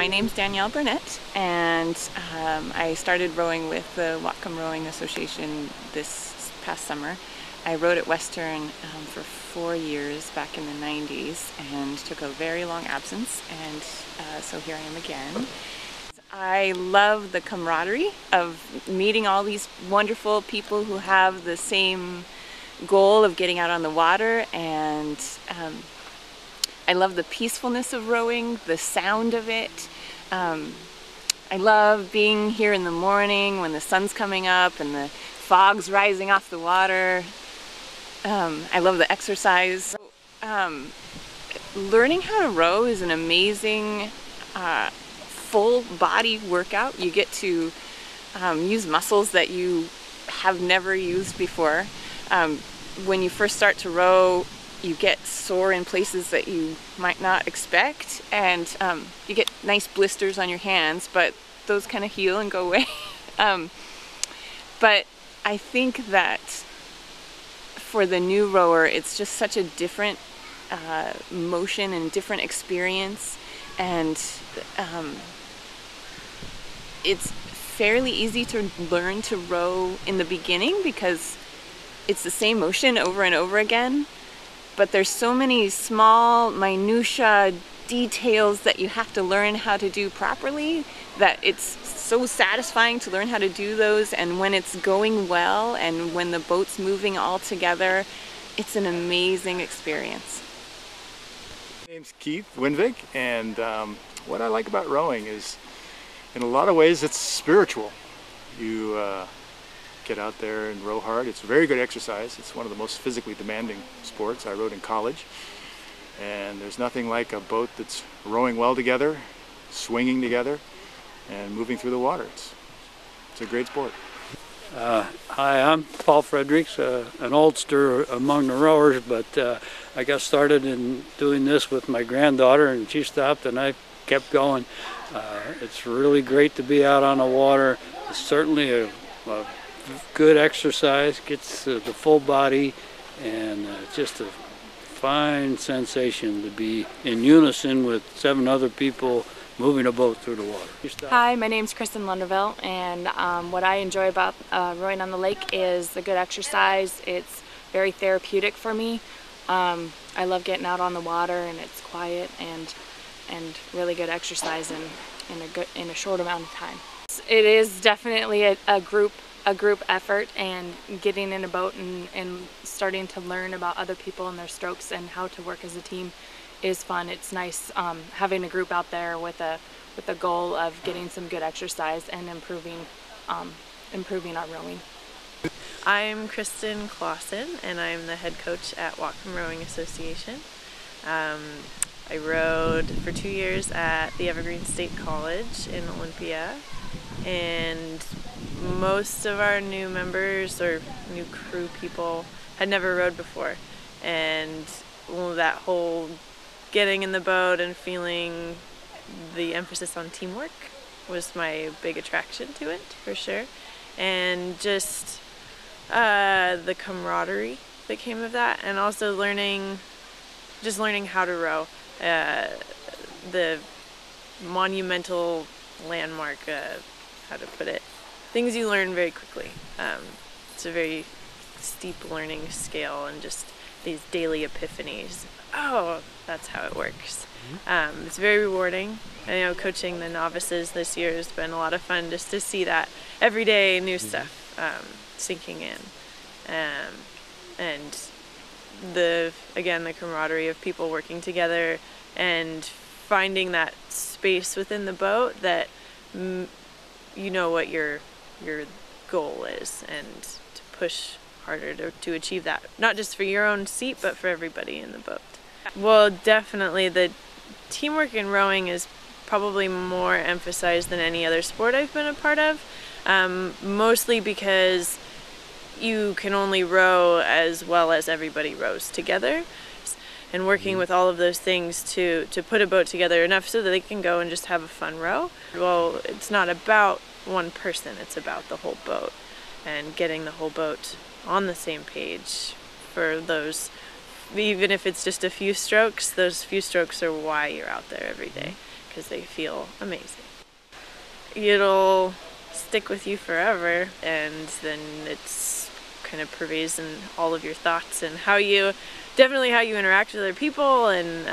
My name's Danielle Burnett, and I started rowing with the Whatcom Rowing Association this past summer. I rowed at Western for 4 years back in the 90s and took a very long absence, and so here I am again. I love the camaraderie of meeting all these wonderful people who have the same goal of getting out on the water, and I love the peacefulness of rowing, the sound of it. I love being here in the morning when the sun's coming up and the fog's rising off the water. I love the exercise. Learning how to row is an amazing full body workout. You get to use muscles that you have never used before. When you first start to row, you get sore in places that you might not expect, and you get nice blisters on your hands, but those kind of heal and go away. But I think that for the new rower, it's just such a different motion and different experience, and it's fairly easy to learn to row in the beginning because it's the same motion over and over again. But there's so many small minutia details that you have to learn how to do properly that it's so satisfying to learn how to do those, and when it's going well and when the boat's moving all together, it's an amazing experience. My name's Keith Winvig, and what I like about rowing is, in a lot of ways, it's spiritual. You get out there and row hard. It's a very good exercise. It's one of the most physically demanding sports. I rowed in college, and there's nothing like a boat that's rowing well together, swinging together, and moving through the water. It's a great sport. Hi, I'm Paul Fredericks, an oldster among the rowers, but I got started in doing this with my granddaughter, and she stopped and I kept going. It's really great to be out on the water. It's certainly a good exercise, gets the full body, and just a fine sensation to be in unison with 7 other people moving a boat through the water. Hi, my name's Kristen Lunderville, and what I enjoy about rowing on the lake is the good exercise. It's very therapeutic for me. I love getting out on the water, and it's quiet and really good exercise in a short amount of time. It is definitely a group effort, and getting in a boat and starting to learn about other people and their strokes and how to work as a team is fun. It's nice having a group out there with a goal of getting some good exercise and improving our rowing. I'm Kristen Clausen, and I'm the head coach at Whatcom Rowing Association. I rowed for 2 years at the Evergreen State College in Olympia, and most of our new members or new crew people had never rowed before, and that whole getting in the boat and feeling the emphasis on teamwork was my big attraction to it, for sure, and just the camaraderie that came of that, and also learning how to row. The monumental landmark, how to put it, things you learn very quickly. It's a very steep learning scale, and just these daily epiphanies. Oh, that's how it works. It's very rewarding. I know coaching the novices this year has been a lot of fun, just to see that everyday new stuff sinking in, and the camaraderie of people working together and finding that space within the boat that you know what your goal is, and to push harder to achieve that, not just for your own seat but for everybody in the boat. Well, definitely the teamwork in rowing is probably more emphasized than any other sport I've been a part of, mostly because you can only row as well as everybody rows together, and working with all of those things to put a boat together enough so that they can go and just have a fun row. Well, it's not about one person, it's about the whole boat, and getting the whole boat on the same page for those, even if it's just a few strokes, those few strokes are why you're out there every day, because they feel amazing. It'll stick with you forever, and then it's kind of pervades in all of your thoughts and how you interact with other people, and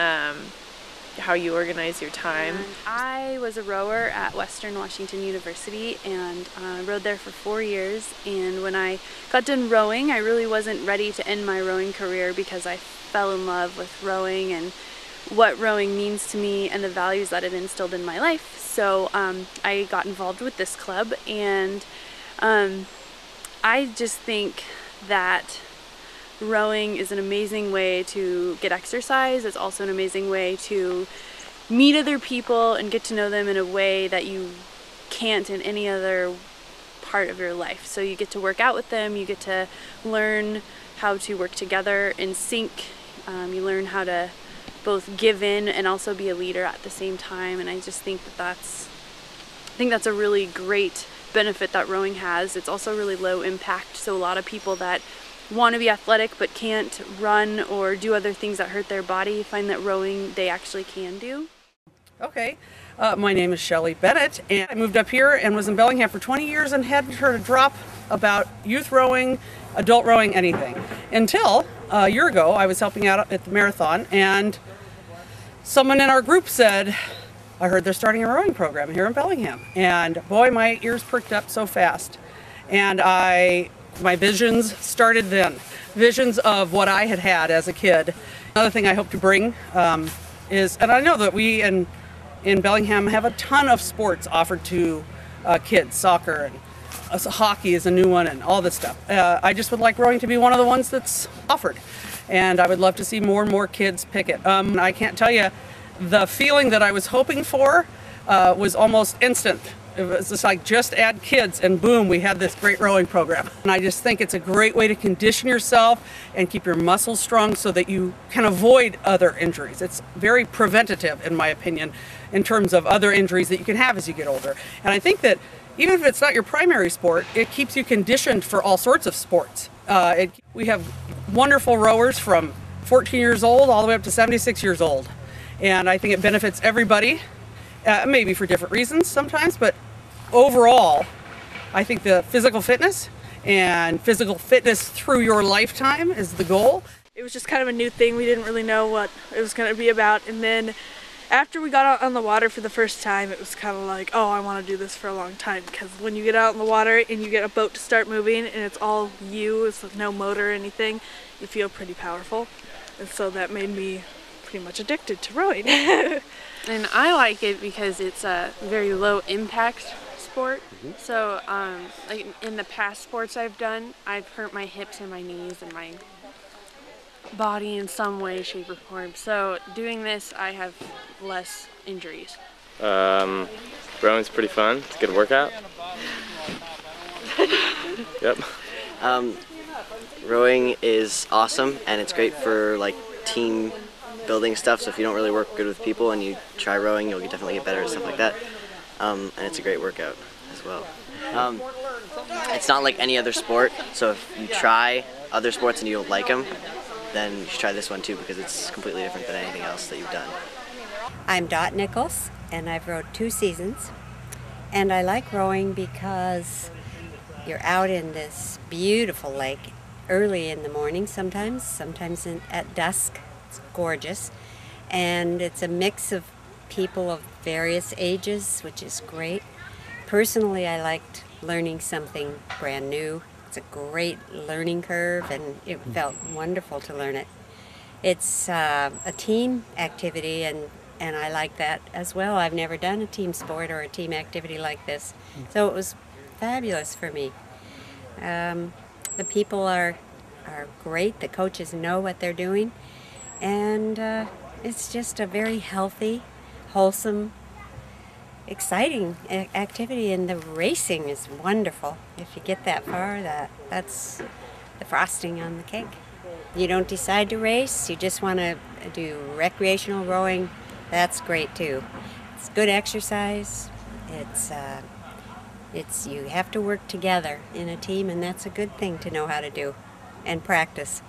how you organize your time. I was a rower at Western Washington University, and rowed there for 4 years, and when I got done rowing, I really wasn't ready to end my rowing career because I fell in love with rowing and what rowing means to me and the values that it instilled in my life. So I got involved with this club, and I just think that rowing is an amazing way to get exercise. It's also an amazing way to meet other people and get to know them in a way that you can't in any other part of your life. So you get to work out with them, you get to learn how to work together in sync, you learn how to both give in and also be a leader at the same time, and I just think that's a really great benefit that rowing has. It's also really low impact, so a lot of people that want to be athletic but can't run or do other things that hurt their body find that rowing they actually can do. Okay, my name is Shelley Bennett, and I moved up here and was in Bellingham for 20 years and hadn't heard a drop about youth rowing, adult rowing, anything. Until a year ago, I was helping out at the marathon, and someone in our group said, I heard they're starting a rowing program here in Bellingham. And boy, my ears perked up so fast. And my visions started then. Visions of what I had had as a kid. Another thing I hope to bring is, and I know that we in Bellingham have a ton of sports offered to kids, soccer, and hockey is a new one, and all this stuff. I just would like rowing to be one of the ones that's offered. And I would love to see more and more kids pick it. I can't tell you, the feeling that I was hoping for was almost instant. It was just like, just add kids and boom, we had this great rowing program. And I just think it's a great way to condition yourself and keep your muscles strong so that you can avoid other injuries. It's very preventative, in my opinion, in terms of other injuries that you can have as you get older. And I think that even if it's not your primary sport, it keeps you conditioned for all sorts of sports. We have wonderful rowers from 14 years old all the way up to 76 years old. And I think it benefits everybody, maybe for different reasons sometimes, but overall, I think the physical fitness and physical fitness through your lifetime is the goal. It was just kind of a new thing. We didn't really know what it was going to be about. And then after we got out on the water for the first time, it was kind of like, oh, I want to do this for a long time. Because when you get out in the water and you get a boat to start moving and it's all you, it's no motor or anything, you feel pretty powerful. And so that made me pretty much addicted to rowing. And I like it because it's a very low impact sport. So like in the past sports I've done, I've hurt my hips and my knees and my body in some way, shape, or form. So doing this, I have less injuries. Rowing's pretty fun. It's a good workout. Yep. Rowing is awesome, and it's great for like team building stuff. So if you don't really work good with people and you try rowing, you'll definitely get better and stuff like that. And it's a great workout as well. It's not like any other sport, so if you try other sports and you don't like them, then you should try this one too, because it's completely different than anything else that you've done. I'm Dot Nichols, and I've rowed 2 seasons, and I like rowing because you're out in this beautiful lake early in the morning sometimes at dusk. It's gorgeous, and it's a mix of people of various ages, which is great. Personally, I liked learning something brand new. It's a great learning curve, and it felt wonderful to learn it. It's a team activity, and I like that as well. I've never done a team sport or a team activity like this, so it was fabulous for me. The people are great. The coaches know what they're doing, and it's just a very healthy, wholesome, exciting activity, and the racing is wonderful. If you get that far, that's the frosting on the cake. You don't decide to race, you just want to do recreational rowing, that's great too. It's good exercise. You have to work together in a team, and that's a good thing to know how to do and practice.